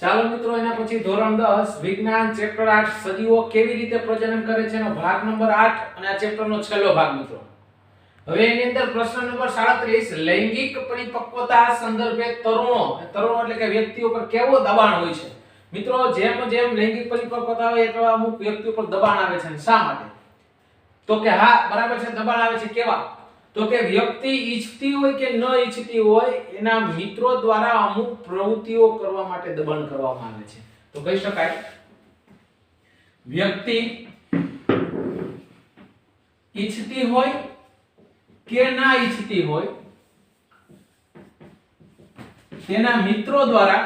ચાલો મિત્રો એના પછી ધોરણ 10 વિજ્ઞાન ચેપ્ટર 8 સજીવો કેવી રીતે પ્રજનન કરે છે એનો ભાગ નંબર 8 અને આ ચેપ્ટરનો છેલ્લો ભાગ મિત્રો. હવે એની અંદર પ્રશ્ન નંબર 37 લૈંગિક પરિપક્વતા સંદર્ભે તરુણો એટલે કે વ્યક્તિઓ પર કેવો દબાણ હોય છે. મિત્રો જેમ જેમ લૈંગિક પરિપક્વતા હોય એટલે અમુક વ્યક્તિઓ પર દબાણ આવે છે. શા માટે? તો કે હા બરાબર છે, દબાણ આવે છે. કેવા? તો કે વ્યક્તિ ઈચ્છતી હોય કે ન ઈચ્છતી હોય એના મિત્રો દ્વારા અમુક પ્રવૃત્તિઓ કરવા માટે દબાણ કરવામાં આવે છે. તો કહી શકાય વ્યક્તિ ઈચ્છતી હોય કે ના ઈચ્છતી હોય તેના મિત્રો દ્વારા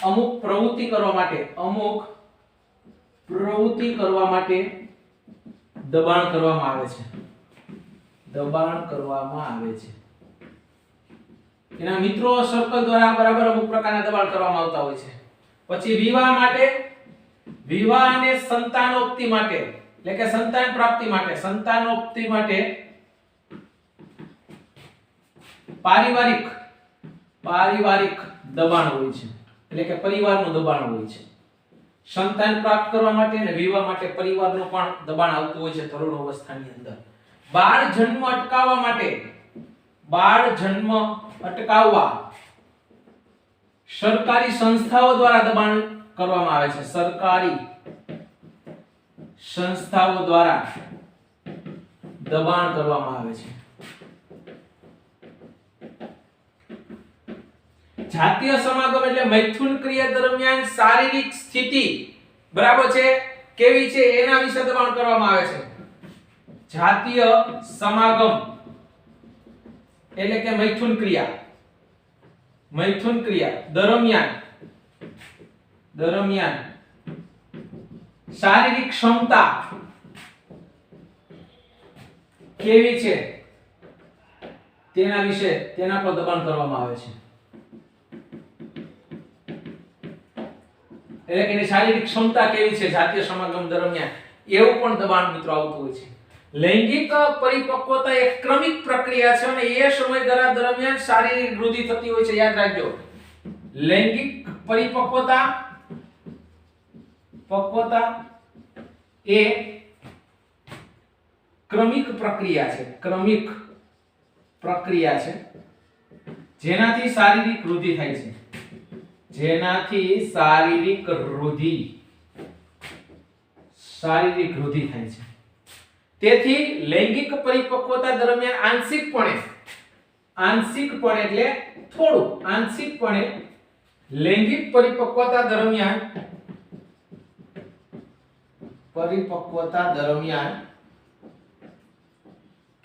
અમુક પ્રવૃત્તિ કરવા માટે દબાણ કરવામાં આવે છે. એના મિત્રો સર્કલ દ્વારા બરાબર અમુક પ્રકારના દબાણ કરવામાં આવતા હોય છે. પછી વિવાહ અને સંતાનોત્પત્તિ માટે એટલે કે સંતાન પ્રાપ્તિ માટે પારિવારિક દબાણ હોય છે. એટલે કે પરિવારનું દબાણ હોય છે. સંતાન પ્રાપ્ત કરવા માટે અને વિવાહ માટે પરિવારનું પણ દબાણ આવતું હોય છે તરુણ અવસ્થાની અંદર. બાળ જન્મ અટકાવવા સરકારી સંસ્થાઓ દ્વારા દબાણ કરવામાં આવે છે. સરકારી સંસ્થાઓ દ્વારા દબાણ કરવામાં આવે છે. જાતીય સમાગમ એટલે મૈથુન ક્રિયા દરમિયાન શારીરિક સ્થિતિ બરાબર છે કેવી છે એના વિશે દબાણ કરવામાં આવે છે. જાતીય સમાગમ એટલે કે મૈથુન ક્રિયા દરમિયાન શારીરિક ક્ષમતા કેવી છે તેના પર દબાણ કરવામાં આવે છે. એટલે કે એની શારીરિક ક્ષમતા કેવી છે જાતીય સમાગમ દરમિયાન એવું પણ દબાણ મિત્રો આવતું હોય છે. લૈંગિક પરિપક્વતા એક ક્રમિક પ્રક્રિયા છે અને એ સમયગાળા દરમિયાન શારીરિક વૃદ્ધિ થતી હોય છે. યાદ રાખજો, લૈંગિક પરિપક્વતા એ ક્રમિક પ્રક્રિયા છે જેનાથી શારીરિક વૃદ્ધિ થાય છે. શારીરિક વૃદ્ધિ થાય છે. તેથી લૈંગિક પરિપક્વતા દરમિયાન આંશિકપણે લૈંગિક પરિપક્વતા દરમિયાન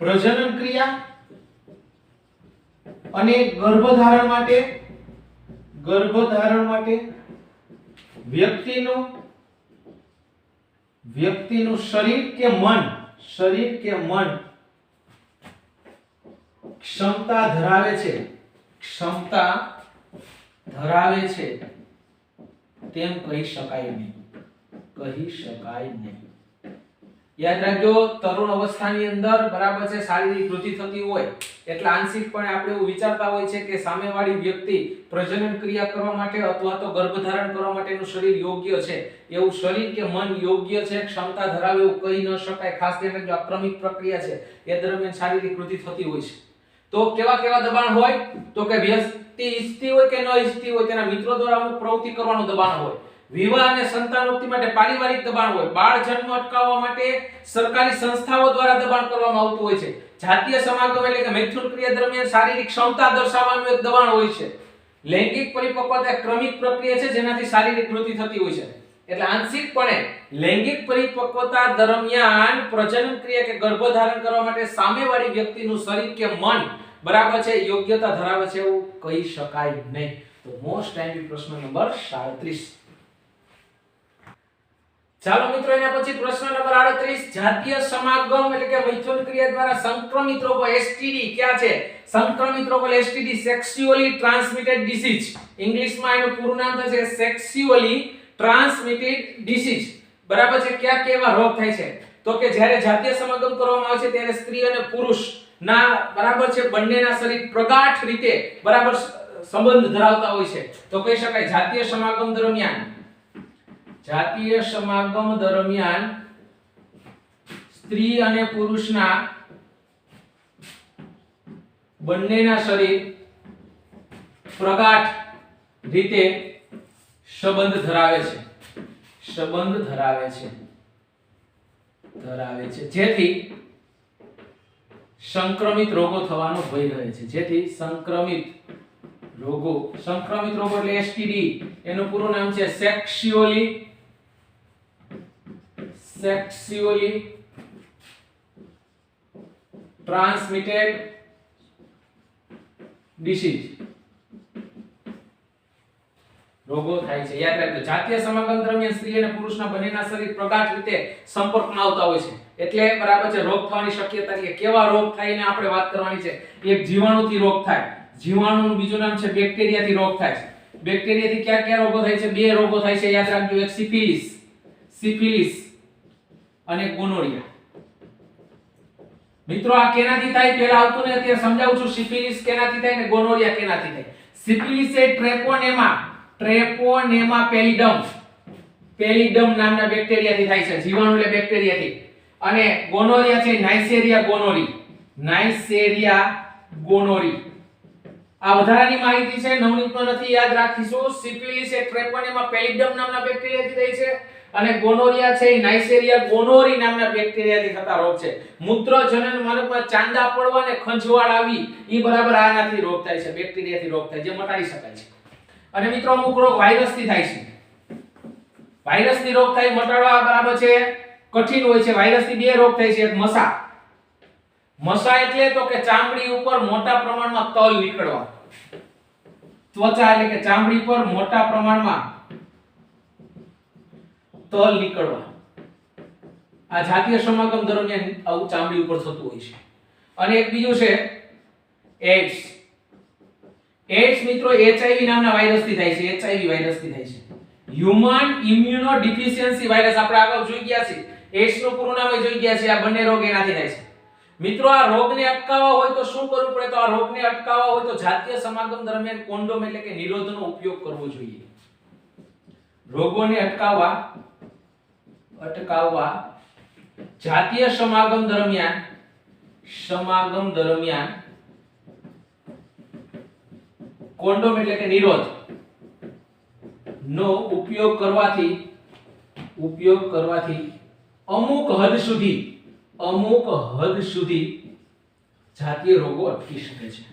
પ્રજનન ક્રિયા અને ગર્ભધારણ માટે વ્યક્તિનું શરીર કે મન ક્ષમતા ધરાવે છે તેમ કહી શકાય નહીં. યાદ રાખજો, તરુણ અવસ્થાની અંદર બરાબર છે શારીરિક વૃદ્ધિ થતી હોય એટલે આંશિકપણે આપણે એવું વિચારતા હોય છે કે સામેવાળી વ્યક્તિ પ્રજનન ક્રિયા કરવા માટે અથવા તો ગર્ભધારણ કરવા માટેનું શરીર યોગ્ય છે, એવું શરીર કે મન યોગ્ય છે, ક્ષમતા ધરાવે એવું કહી ન શકાય. ખાસ ધ્યાન રાખજો, આ ક્રમિક પ્રક્રિયા છે એ દરમિયાન શારીરિક વૃદ્ધિ થતી હોય છે. તો કેવા દબાણ હોય? તો કે વ્યક્તિ ઈચ્છતી હોય કે ન ઈચ્છતી હોય તેના મિત્રો દ્વારા અમુક પ્રવૃત્તિ કરવાનું દબાણ હોય. વિવાહ અને સંતાનોત્પત્તિ માટે પારિવારિક દબાણ હોય. બાળ જન્મ અટકાવવા માટે સરકારી સંસ્થાઓ દ્વારા દબાણ કરવામાં આવતું હોય છે. જાતીય સમાગમ એટલે કે મૈથુન ક્રિયા દરમિયાન શારીરિક ક્ષમતા દર્શાવવાનું એક દબાણ હોય છે. લૈંગિક પરિપક્વતા ક્રમિક પ્રક્રિયા છે જેનાથી શારીરિક વૃદ્ધિ થતી હોય છે. એટલે આંશિકપણે લૈંગિક પરિપક્વતા દરમિયાન પ્રજનન ક્રિયા કે ગર્ભધારણ કરવા માટે સામેવાળી વ્યક્તિનું શરીર કે મન બરાબર છે યોગ્યતા ધરાવે છે એવું કહી શકાય નહીં. તો મોસ્ટ ટાઈમ પ્રશ્ન નંબર 37. ચાલો મિત્રો એના પછી પ્રશ્ન નંબર 38 જાતીય સમાગમ એટલે કે મૈથુન ક્રિયા દ્વારા સંક્રમિત રોગો એસટીડી ક્યાં છે? સંક્રમિત રોગો એસટીડી સેક્સ્યુઅલી ટ્રાન્સમિટેડ ડિસીઝ. ઇંગ્લિશમાં એનું પૂરું નામ થશે સેક્સ્યુઅલી ટ્રાન્સમિટેડ ડિસીઝ. બરાબર છે. ક્યાં કેવા રોગ થાય છે? તો કે જ્યારે જાતીય સમાગમ કરવામાં આવે છે ત્યારે સ્ત્રી અને પુરુષ ના બરાબર છે બંનેના શરીર પ્રગાઢ રીતે બરાબર સંબંધ ધરાવતા હોય છે તો કહી શકાય જાતીય સમાગમ દરમિયાન સ્ત્રી અને પુરુષના બંનેના શરીર પ્રગાઢ રીતે સંબંધ ધરાવે છે જેથી સંક્રમિત રોગો થવાનો ભય રહે છે સંક્રમિત રોગો એટલે એસટીડી એનું પૂરું નામ છે સેક્સ્યુઅલી ટ્રાન્સમિટેડ ડિસીઝ રોગો થાય છે યાદ રાખજો જાતીય સમાગમ દરમિયાન સ્ત્રી અને પુરુષના બંનેના શરીર પ્રગાઢ રીતે સંપર્કમાં આવતા હોય છે એટલે બરાબર છે રોગ થવાની શક્યતા કે કેવા રોગ થાય ને આપણે વાત કરવાની છે એક જીવાણુથી રોગ થાય જીવાણુનું બીજું નામ છે બેક્ટેરિયાથી રોગ થાય છે બેક્ટેરિયાથી કયા કયા રોગો થાય છે બે રોગો થાય છે યાદ રાખજો એક સિફિલિસ અને ગોનોરિયા મિત્રો આ કેનાથી થાય પહેલા આવતું ને અત્યારે સમજાવું છું સિફિલિસ કેનાથી થાય ને ગોનોરિયા કેનાથી થાય સિફિલિસ એ ટ્રેપોનેમા પેલિડમ નામના બેક્ટેરિયાથી થાય છે જીવાણુ એટલે બેક્ટેરિયાથી અને ગોનોરિયા છે નાઇસેરિયા ગોનોરી આ વધારાની માહિતી છે નવનીતમાં નથી યાદ રાખીશું સિફિલિસ એ ટ્રેપોનેમા પેલિડમ નામના બેક્ટેરિયાથી થાય છે અને ગોનોરિયા છે નાઇસેરિયા ગોનોરી નામના બેક્ટેરિયાથી થતા રોગ છે મૂત્રજનન માર્ગમાં ચાંદા પડવા અને ખંજવાળ આવી ઈ બરાબર આનાથી રોગ થાય છે બેક્ટેરિયાથી રોગ થાય જે મટાડી શકાય છે અને મિત્રો અમુક રોગ વાયરસથી થાય છે વાયરસથી રોગ થાય મટાડવા બરાબર છે કઠિન હોય છે વાયરસથી બે રોગ થાય છે એક મસા એટલે તો કે ચામડી ઉપર મોટા પ્રમાણમાં તલ નીકળવા ત્વચા એટલે કે ચામડી પર મોટા પ્રમાણમાં તલ નીકળવા આ જાતીય સમાગમ દરમિયાન આવું ચામડી ઉપર થતું હોય છે અને એક બીજું છે એડ્સ મિત્રો HIV નામના વાયરસથી થાય છે HIV વાયરસથી થાય છે હ્યુમન ઇમ્યુનો ડિફિશિયન્સી વાયરસ આપણે આગળ જોઈ ગયા છે એડ્સ નું પૂરું નામ જોઈ ગયા છે આ બંને રોગ એનાથી થાય છે મિત્રો આ રોગને અટકાવવા હોય તો શું કરવું પડે તો આ રોગને અટકાવવા હોય તો જાતીય સમાગમ દરમિયાન કોન્ડોમ એટલે કે નિરોધનો ઉપયોગ કરવો જોઈએ રોગોને અટકાવવા જાતીય સમાગમ દરમિયાન કોન્ડોમ એટલે કે નિરોધ નો ઉપયોગ કરવાથી અમુક હદ સુધી જાતીય રોગો અટકી શકે છે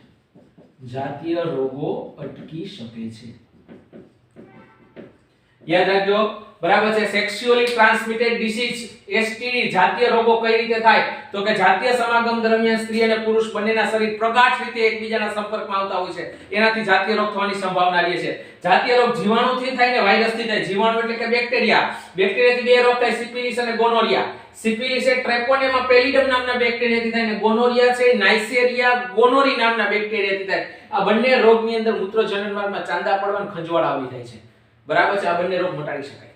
યાદ રાખજો બરાબર છે સેક્સ્યુઅલી ટ્રાન્સમિટેડ ડિસીઝ એસટીડી જાતીય રોગો કઈ રીતે થાય તો કે જાતીય સમાગમ દરમિયાન સ્ત્રી અને પુરુષ બંનેના શરીર પ્રગાઢ રીતે એકબીજાના સંપર્કમાં આવતા હોય છે એનાથી જાતીય રોગ થવાની સંભાવના રહે છે જાતીય રોગ જીવાણુથી થાય ને વાયરસથી થાય જીવાણુ એટલે કે બેક્ટેરિયાથી બે રોગ થાય સિફિલિસ અને ગોનોરિયા સિફિલિસ એ ટ્રેપોનેમા પેલિડમ નામના બેક્ટેરિયાથી થાય ને ગોનોરિયા છે નાઇસેરિયા ગોનોરી નામના બેક્ટેરિયાથી થાય આ બંને રોગની અંદર મૂત્રજનન માર્ગમાં ચાંદા પડવા અને ખંજવાળ આવી થાય છે બરાબર છે આ બંને રોગ મટાડી શકાય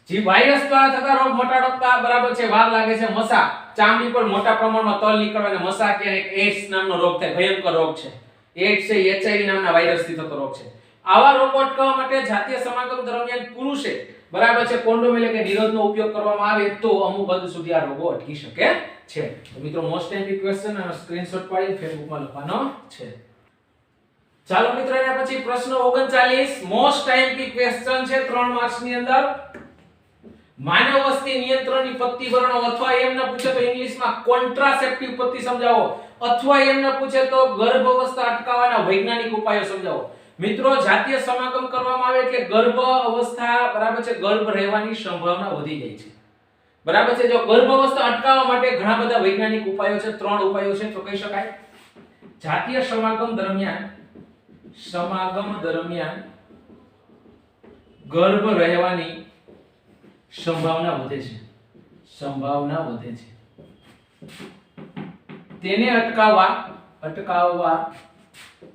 જે વાયરસ દ્વારા થતા રોગ મટાડતા બરાબર છે વાર લાગે છે મસા ચામડી પર મોટા પ્રમાણમાં તલ નીકળવા અને મસા કે એડ્સ નામનો રોગ થાય ભયંકર રોગ છે એડ્સ છે HIV નામના વાયરસથી થતો રોગ છે આવા રોગો અટકાવવા માટે જાતીય સમાગમ દરમિયાન પુરુષે બરાબર છે કોન્ડોમ એટલે કે નિરોધનો ઉપયોગ કરવામાં આવે તો અમુક હદ સુધી આ રોગો અટકી શકે છે તો મિત્રો મોસ્ટ ટાઈમ ક્વેશ્ચન અને સ્ક્રીનશોટ પાડી ફેસબુકમાં લખવાનો છે ચાલો મિત્રો એના પછી પ્રશ્ન 39 મોસ્ટ ટાઈમ ક્વેશ્ચન છે 3 માર્ક્સ ની અંદર માનવ વસ્તી નિયંત્રણની પદ્ધતિ વર્ણો અથવા એમ ન પૂછે તો ઇંગ્લિશમાં કોન્ટ્રાસેપ્ટિવ પદ્ધતિ સમજાવો અથવા એમ ન પૂછે તો ગર્ભ અવસ્થા અટકાવવાના વૈજ્ઞાનિક ઉપાયો સમજાવો મિત્રો જાતીય સમાગમ કરવામાં આવે એટલે ગર્ભ અવસ્થા બરાબર છે ગર્ભ રહેવાની સંભાવના વધી જાય છે બરાબર છે જો ગર્ભ અવસ્થા અટકાવવા માટે ઘણા બધા વૈજ્ઞાનિક ઉપાયો છે 3 ઉપાયો છે તો કહી શકાય જાતીય સમાગમ દરમિયાન ગર્ભ રહેવાની સંભાવના વધે છે તેને અટકાવવા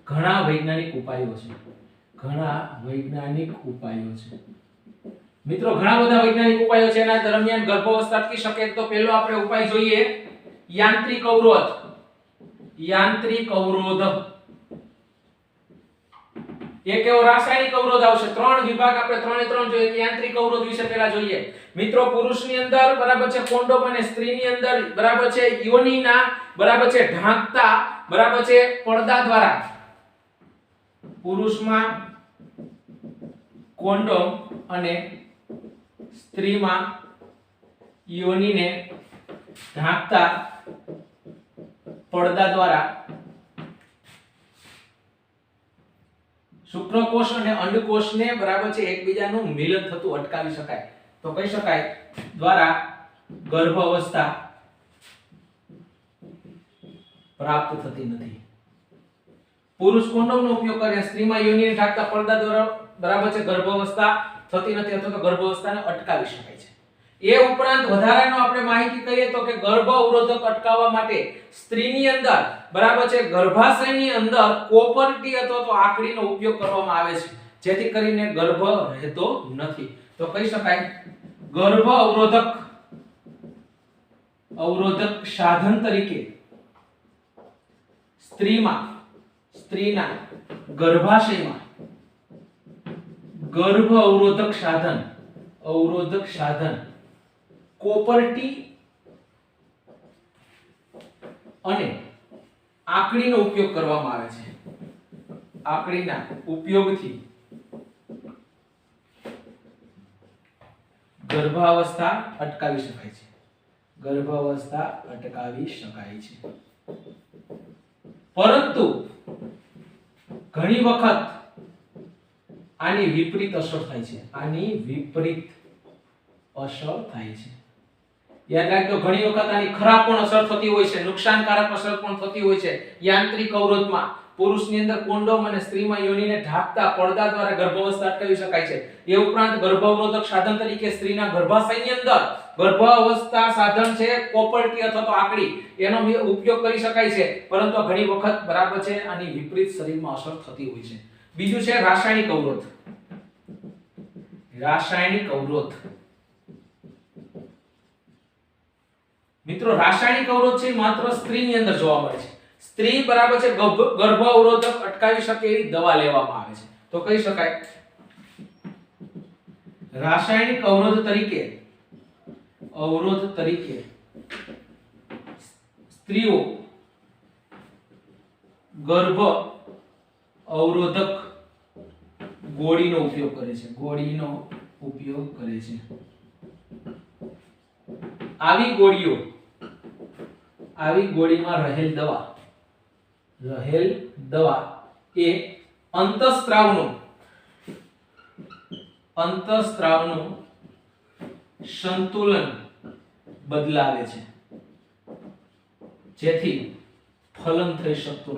ઘણા વૈજ્ઞાનિક ઉપાયો છે મિત્રો ઘણા બધા વૈજ્ઞાનિક ઉપાયો છે એના દરમિયાન ગર્ભાવસ્થા અટકી શકે તો પહેલો આપણે ઉપાય જોઈએ યાંત્રિક અવરોધ એક એવો રાસાયણિક અવરોધ આવશે. ત્રણ વિભાગ આપણે ત્રણે ત્રણ જોઈએ કે યાંત્રિક અવરોધ વિશે પહેલા જોઈએ. મિત્રો પુરુષની અંદર બરાબર છે કોન્ડોમ અને સ્ત્રીની અંદર બરાબર છે યોનિના બરાબર છે ઢાંકતા બરાબર છે પડદા દ્વારા પુરુષમાં કોન્ડોમ અને સ્ત્રીમાં યોનિને ઢાંકતા પડદા દ્વારા શુક્રકોષ અને અંડકોષને બરાબર છે એકબીજાનું મિલન થતું અટકાવી શકાય. તો કહી શકાય દ્વારા ગર્ભ અવસ્થા પ્રાપ્ત થતી નથી. પુરુષ કોન્ડોમનો ઉપયોગ કરે, સ્ત્રીમાં યોનિને ઢાંકતા પડદા દ્વારા બરાબર છે ગર્ભ અવસ્થા થતી નથી અથવા તો ગર્ભ અવસ્થાને અટકાવી શકાય છે. એ ઉપરાંત વધારાનો આપણે માહિતી કહીએ તો કે ગર્ભ અવરોધક અટકાવવા માટે સ્ત્રીની અંદર બરાબર છે ગર્ભાશયની અંદર કોપરટી અથવા તો આકડીનો ઉપયોગ કરવામાં આવે છે જેથી કરીને ગર્ભ રહેતો નથી. તો કહી શકાય ગર્ભ અવરોધક સાધન તરીકે સ્ત્રીના ગર્ભાશયમાં ગર્ભ અવરોધક સાધન કોપરટી અને આકડીનો ઉપયોગ કરવામાં આવે છે. આકડીના ઉપયોગથી ગર્ભાવસ્થા અટકાવી શકાય છે. પરંતુ ઘણી વખત આની વિપરીત અસર થાય છે. યાદ રાખજો, ઘણી વખત આની ખરાબ પણ અસર થતી હોય છે, નુકસાનકારક અસર પણ થતી હોય છે. યાંત્રિક અવરોધમાં પુરુષની અંદર કોન્ડોમ અને સ્ત્રીમાં યોનિને ઢાંકતા પડદા દ્વારા ગર્ભાવસ્થા અટકાવી શકાય છે. એ ઉપરાંત ગર્ભ અવરોધક સાધન તરીકે સ્ત્રીના ગર્ભાશયની અંદર ગર્ભાવસ્થા સાધન છે કોપરટી અથવા તો આકડી, એનો ઉપયોગ કરી શકાય છે. પરંતુ ઘણી વખત બરાબર છે આની વિપરીત શરીરમાં અસર થતી હોય છે. બીજું છે રાસાયણિક અવરોધ. મિત્રો રાસાયણિક અવરોધ છે માત્ર સ્ત્રીની અંદર જોવા મળે છે. સ્ત્રી બરાબર છે ગર્ભ અવરોધક અટકાવી શકે એવી દવા લેવામાં આવે છે. તો કહી શકાય રાસાયણિક અવરોધ તરીકે સ્ત્રીઓ ગર્ભ અવરોધક ગોળીનો ઉપયોગ કરે છે. આવી ગોળીમાં રહેલ દવા એ અંતઃસ્ત્રાવનું સંતુલન બદલાવે છે જેથી ફલન થઈ શકતું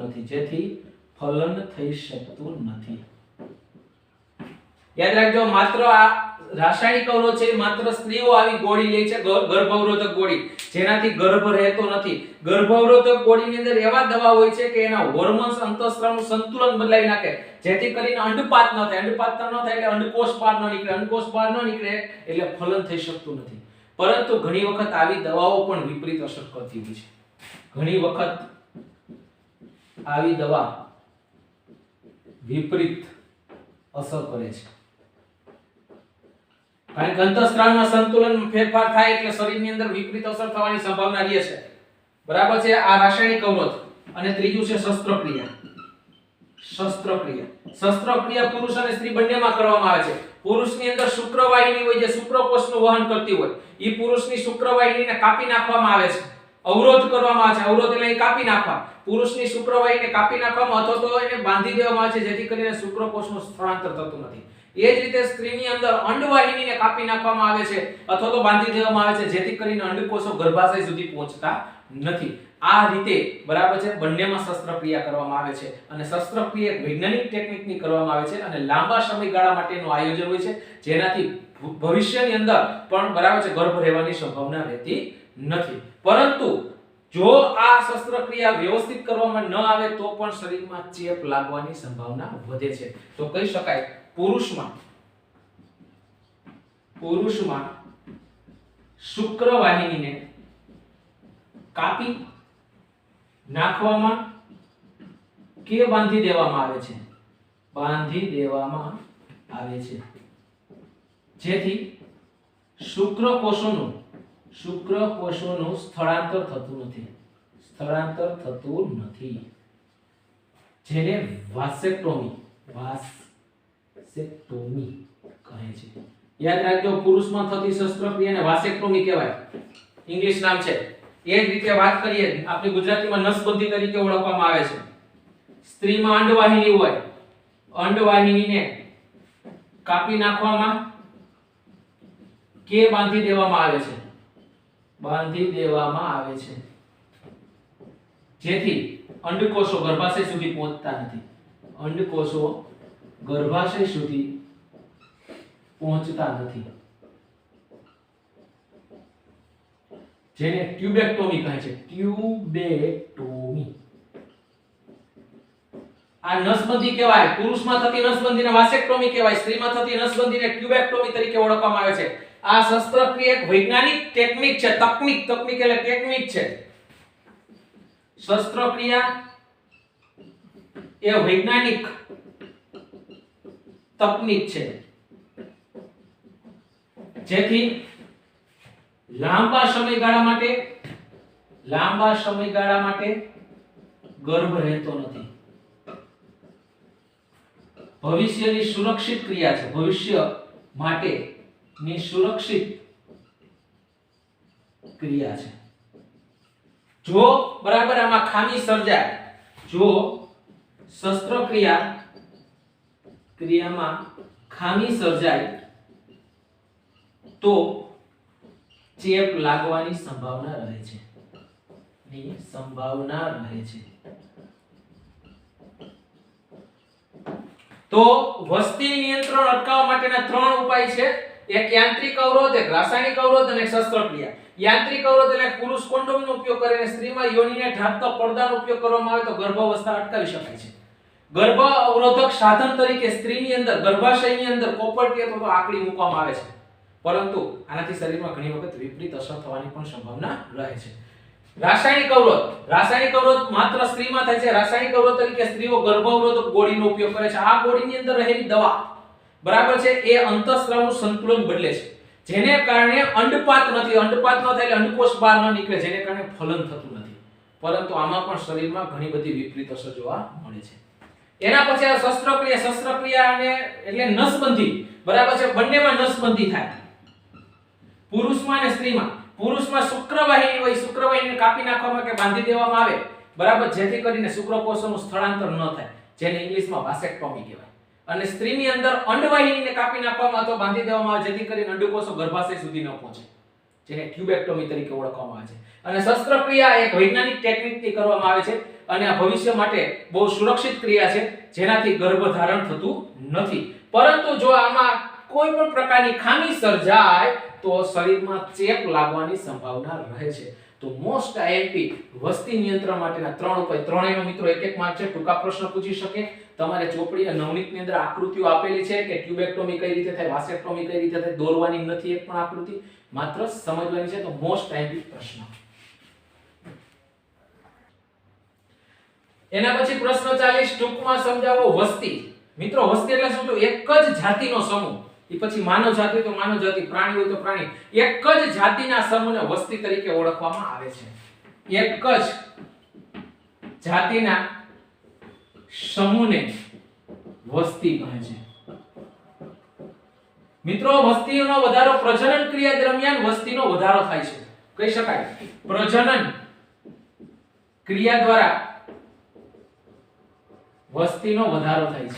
નથી. યાદ રાખજો, માત્ર આ રાસાયણિક અવરોધ છે માત્ર સ્ત્રીઓ આવી ગોળી લે છે, ગર્ભ અવરોધક ગોળી, જેનાથી ગર્ભ રહેતો નથી. ગર્ભ અવરોધક ગોળીની અંદર એવા દવા હોય છે કે એના હોર્મોન્સ અંતઃસ્ત્રાવનું સંતુલન બદલાવી નાખે જેથી કરીને અંડપાત ન થાય. અંડપાત ન થાય એટલે અંડકોષ બહાર ન નીકળે. અંડકોષ બહાર ન નીકળે એટલે ફલન થઈ શકતું નથી. પરંતુ ઘણી વખત આવી દવાઓ પણ વિપરીત અસર કરતી હોય છે. ઘણી વખત આવી દવા વિપરીત અસર કરે છે. કારણ કે અંતઃસ્ત્રાવના સંતુલનમાં ફેરફાર થાય એટલે શરીરની અંદર વિપરીત અસર થવાની સંભાવના રહે છે. બરાબર છે. આ રાસાયણિક અવરોધ. અને ત્રીજું છે શસ્ત્રક્રિયા પુરુષ અને સ્ત્રી બંનેમાં કરવામાં આવે છે. પુરુષની અંદર શુક્રવાહિની હોય જે શુક્રકોષનું વહન કરતી હોય, ઈ પુરુષની શુક્રવાહિનીને કાપી નાખવામાં આવે છે. અવરોધ કરવામાં આવે છે. અવરોધ એટલે કાપી નાખવા. પુરુષની શુક્રવાહિનીને કાપી નાખવામાં અથવા તો એને બાંધી દેવામાં આવે છે જેથી કરીને શુક્રકોષનું સ્થળાંતર થતું નથી. એ જ રીતે સ્ત્રીની અંદર અંડવાહિનીને કાપી નાખવામાં આવે છે અથવા તો બાંધી દેવામાં આવે છે જેથી કરીને અંડકોષો ગર્ભાશય સુધી પહોંચતા નથી. આ રીતે બરાબર છે બંનેમાં શસ્ત્રક્રિયા કરવામાં આવે છે. અને શસ્ત્રક્રિયા એક વૈજ્ઞાનિક ટેકનિકની કરવામાં આવે છે અને લાંબા સમયગાળા માટેનું આયોજન હોય છે જેનાથી ભવિષ્યની અંદર પણ બરાબર છે ગર્ભ રહેવાની સંભાવના રહેતી નથી. પરંતુ જો આ શસ્ત્રક્રિયા વ્યવસ્થિત કરવામાં ન આવે તો પણ શરીરમાં ચેપ લાગવાની સંભાવના વધે છે. તો કહી શકાય પુરુષમાં શુક્રવાહિનીને કાપી નાખવામાં કે બાંધી દેવામાં આવે છે. બાંધી દેવામાં આવે છે, જેથી શુક્રકોષોનું સ્થળાંતર થતું નથી, જેને વાસેક્ટોમી કહે છે. યાદ રાખજો, પુરુષમાં થતી શસ્ત્રક્રિયાને વાસેક્ટોમી કહેવાય, ઇંગ્લિશ નામ છે. એ જ રીતે વાત કરીએ, આપણી ગુજરાતીમાં નસબંધી તરીકે ઓળખવામાં આવે છે. સ્ત્રીમાં અંડવાહિની હોય, અંડવાહિનીને કાપી નાખવામાં કે બાંધી દેવામાં આવે છે, જેથી અંડકોષો ગર્ભાશય સુધી પહોંચતા નથી, જેને ટ્યુબેક્ટોમી કહે છે. ટ્યુબેક્ટોમી આ નસબંધી કહેવાય. પુરુષમાં થતી નસબંધીને વાસેક્ટોમી કહેવાય, સ્ત્રીમાં થતી નસબંધીને ટ્યુબેક્ટોમી તરીકે ઓળખવામાં આવે છે. આ શસ્ત્રક્રિયા એક વૈજ્ઞાનિક ટેકનિક છે, તકનીક એટલે ટેકનિક છે. શસ્ત્રક્રિયા એ વૈજ્ઞાનિક તકનીક છે, જેથી લાંબા સમયગાળા માટે ગર્ભ રહેતો નથી. ભવિષ્યની સુરક્ષિત ક્રિયા છે, ભવિષ્ય માટેની સુરક્ષિત ક્રિયા છે. જો બરાબર આમાં ખામી સર્જાય, જો શસ્ત્રક્રિયામાં ખામી સર્જાય તો ચેપ લાગવાની સંભાવના રહે છે. તો વસ્તી નિયંત્રણ અટકાવવા માટેના 3 ઉપાય છે. એક યાંત્રિક અવરોધ, એક રાસાયણિક અવરોધ અને એક શસ્ત્રક્રિયા. યાંત્રિક અવરોધ એટલે પુરુષ કોન્ડોમનો ઉપયોગ કરે અને સ્ત્રીમાં યોનિને ઢાંકતો પડદાનો ઉપયોગ કરવામાં આવે તો ગર્ભાવસ્થા અટકાવી શકાય છે. ગર્ભ અવરોધક સાધન તરીકે સ્ત્રીની અંદર ગર્ભાશયની અંદર કોપરટી અથવા આકડી મૂકવામાં આવે છે, પરંતુ આનાથી શરીરમાં ઘણી વખત વિપરીત અસર થવાની પણ સંભાવના રહે છે. રાસાયણિક અવરોધ માત્ર સ્ત્રીમાં થાય છે. રાસાયણિક અવરોધ તરીકે સ્ત્રીઓ ગર્ભ અવરોધક ગોળીનો ઉપયોગ કરે છે. આ ગોળીની અંદર રહેલી દવા બરાબર છે એ અંતઃસ્ત્રાવનું સંતુલન બદલે છે, જેને કારણે અંડપાત ન થાય એટલે અંડકોષ બહાર ન નીકળે, જેને કારણે ફલન થતું નથી. પરંતુ આમાં પણ શરીરમાં ઘણી બધી વિપરીત અસર જોવા મળે છે. એના પછી આ શસ્ત્રક્રિયા અને એટલે નસબંધી બરાબર છે, બંનેમાં નસબંધી થાય. પુરુષમાં અને સ્ત્રીમાં. પુરુષમાં શુક્રવાહિની હોય, શુક્રવાહિનીને કાપી નાખવામાં કે બાંધી દેવામાં આવે બરાબર, જેથી કરીને શુક્રકોષોનું સ્થળાંતર ન થાય, જેને ઇંગ્લિશમાં વાસેક્ટોમી કહેવાય. અને સ્ત્રીની અંદર અંડવાહિનીને કાપી નાખવામાં અથવા બાંધી દેવામાં આવે, જેથી કરીને અંડકોષો ગર્ભાશય સુધી ન પહોંચે, જેને ટ્યુબેક્ટોમી તરીકે ઓળખવામાં આવે છે. અને શસ્ત્રક્રિયા એક વૈજ્ઞાનિક ટેકનિકથી કરવામાં આવે છે અને આ ભવિષ્ય માટે બહુ સુરક્ષિત ક્રિયા છે, જેનાથી ગર્ભધારણ થતું નથી. પરંતુ જો આમાં કોઈ પણ પ્રકારની ખામી સર્જાય તો શરીરમાં ચેપ લાગવાની સંભાવના રહે છે. તો મોસ્ટ આઈએમપી વસ્તી નિયંત્રણ માટેના 3 ઉપાય, ત્રણેયનો મિત્રો એક માર્ક છે, ટૂંકા પ્રશ્ન પૂછી શકે. તમારે ચોપડી અને નવનીતની અંદર આકૃતિઓ આપેલી છે કે ટ્યુબેક્ટોમી કઈ રીતે થાય, વાસેક્ટોમી કઈ રીતે થાય, દોરવાની નથી એક પણ આકૃતિ, માત્ર સમજવાની છે. તો મોસ્ટ આઈએમપી પ્રશ્ન. એના પછી પ્રશ્ન 40 ટૂંકમાં સમજાવો વસ્તી. મિત્રો વસ્તી એટલે શું? તો એક જ જાતિનો સમૂહ. એ પછી માનવ જાતિ હોય તો માનવ જાતિ, પ્રાણી હોય તો પ્રાણી, એક જ જાતિના સમૂહને વસ્તી તરીકે ઓળખવામાં આવે છે. એક જ જાતિના સમૂહને વસ્તી કહે છે. મિત્રો વસ્તીનો વધારો પ્રજનન ક્રિયા દરમિયાન વસ્તીનો વધારો થાય છે, કહી શકાય. પ્રજનન ક્રિયા દ્વારા વસ્તીનો વધારો થાય છે.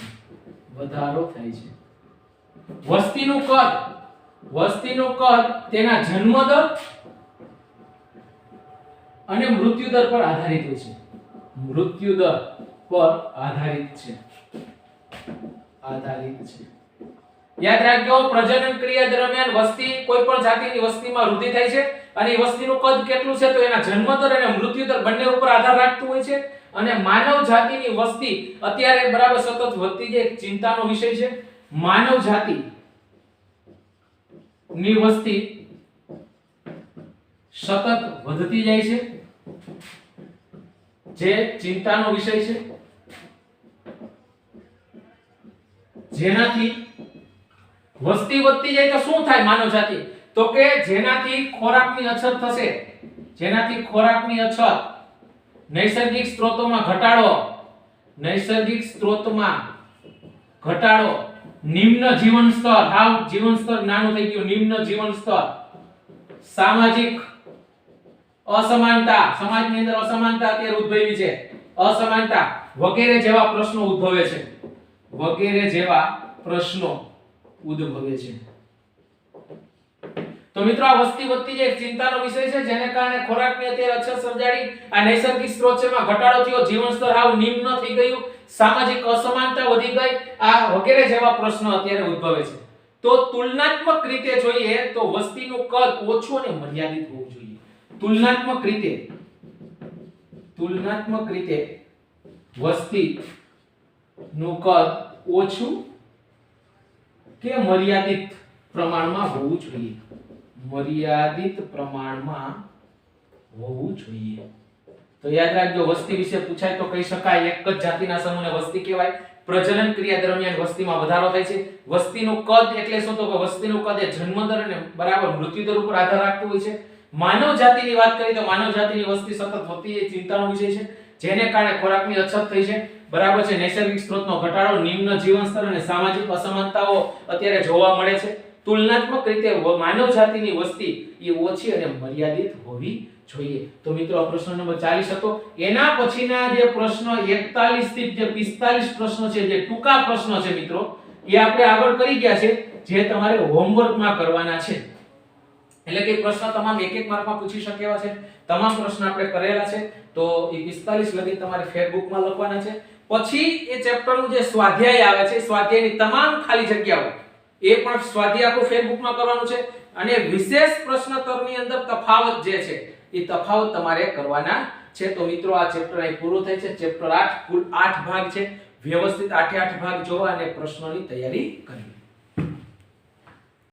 વસ્તીનું કદ તેના જન્મ દર અને મૃત્યુ દર પર આધારિત હોય છે. યાદ રાખજો, પ્રજનન ક્રિયા દરમિયાન વસ્તી, કોઈ પણ જાતિની વસ્તીમાં વૃદ્ધિ થાય છે અને વસ્તીનું કદ કેટલું છે તો એના જન્મ દર અને મૃત્યુ દર બંને ઉપર આધાર રાખતું હોય છે. અને માનવ જાતિની વસ્તી અત્યારે બરાબર સતત વધતી જાય, ચિંતાનો વિષય છે. માનવ જાતિ ની વસ્તી સતત વધતી જાય છે, જે ચિંતાનો વિષય છે. જેનાથી વસ્તી વધતી જાય તો શું થાય માનવ જાતિ? તો કે જેનાથી ખોરાકની અછત થશે, જેનાથી ખોરાકની અછત, નૈસર્ગિક સ્ત્રોતોમાં ઘટાડો, નૈસર્ગિક સ્ત્રોતમાં ઘટાડો, નિમ્ન જીવન સ્તર, હાવ જીવન સ્તર નાનું થઈ ગયું, નિમ્ન જીવન સ્તર, સામાજિક અસમાનતા, સમાજની અંદર અસમાનતા અત્યારે ઉદ્ભવી છે, અસમાનતા વગેરે જેવા પ્રશ્નો ઉદ્ભવે છે, વગેરે જેવા પ્રશ્નો ઉદ્ભવે છે. તો મિત્રો આ વસ્તી વધતી જે ચિંતાનો વિષય છે, જેને કારણે ખોરાકની અત્યારે અછત સર્જાણી, આ નૈસર્ગિક સ્ત્રોત છે માં ઘટાડો થયો, જીવન સ્તર હાવ નિમ્ન થઈ ગયું, સામાજિક અસમાનતા વધી ગઈ, આ વગેરે જેવા પ્રશ્નો અત્યારે ઉદ્ભવે છે. તો તુલનાત્મક રીતે જોઈએ તો વસ્તીનું કદ ઓછું અને મર્યાદિત હોવું જોઈએ. તુલનાત્મક રીતે વસ્તી નું કદ ઓછું કે મર્યાદિત પ્રમાણમાં હોવું જોઈએ, મર્યાદિત પ્રમાણમાં હોવું જોઈએ. તો યાદ રાખજો, વસ્તી વિશે પૂછાય તો કહી શકાય એક જ જાતિના સમૂહને વસ્તી કહેવાય. પ્રજનન ક્રિયા દરમિયાન વસ્તીમાં વધારો થાય છે. વસ્તીનું કદ એટલે શું? તો કે વસ્તીનું કદ એ જન્મદર અને બરાબર મૃત્યુદર ઉપર આધાર રાખતું હોય છે. માનવ જાતિની વાત કરીએ તો માનવ જાતિની વસ્તી સતત વધતી એ ચિંતાનો વિષય છે, જેને કારણે ખોરાકની અછત થઈ છે, બરાબર છે, નૈસર્ગિક સ્ત્રોતનો ઘટાડો, નિમ્ન જીવન સ્તર અને સામાજિક અસમાનતાઓ અત્યારે જોવા મળે છે. તુલનાત્મક રીતે માનવ જાતિની વસ્તી એ ઓછી અને મર્યાદિત હોવી જોઈએ. તો મિત્રો આ પ્રશ્ન નંબર 40 હતો. એના પછીના જે પ્રશ્ન 41 થી જે 45 પ્રશ્નો છે, જે ટૂંકા પ્રશ્નો છે મિત્રો, એ આપણે આગળ કરી ગયા છે, જે તમારે હોમવર્કમાં કરવાના છે. એટલે કે પ્રશ્ન તમામ એક એક માર્કમાં પૂછી શકે એવા છે. તમામ પ્રશ્ન આપણે કરેલા છે, તો એ 45 લગી તમારે ફેરબુકમાં લખવાના છે. પછી એ ચેપ્ટરનું જે સ્વાધ્યાય આવે છે, સ્વાધ્યાયની તમામ ખાલી જગ્યાઓ એ પણ સ્વાધ્યાય આખું ફેરબુકમાં કરવાનું છે. અને વિશેષ પ્રશ્નોત્તરની અંદર તફાવત જે છે એ તફાવત તમારે કરવાના છે. તો મિત્રો આ ચેપ્ટર અહીં પૂરું થાય છે. ચેપ્ટર 8 કુલ 8 ભાગ છે. વ્યવસ્થિત 8 ભાગ જોવા અને પ્રશ્નોની તૈયારી કરવી.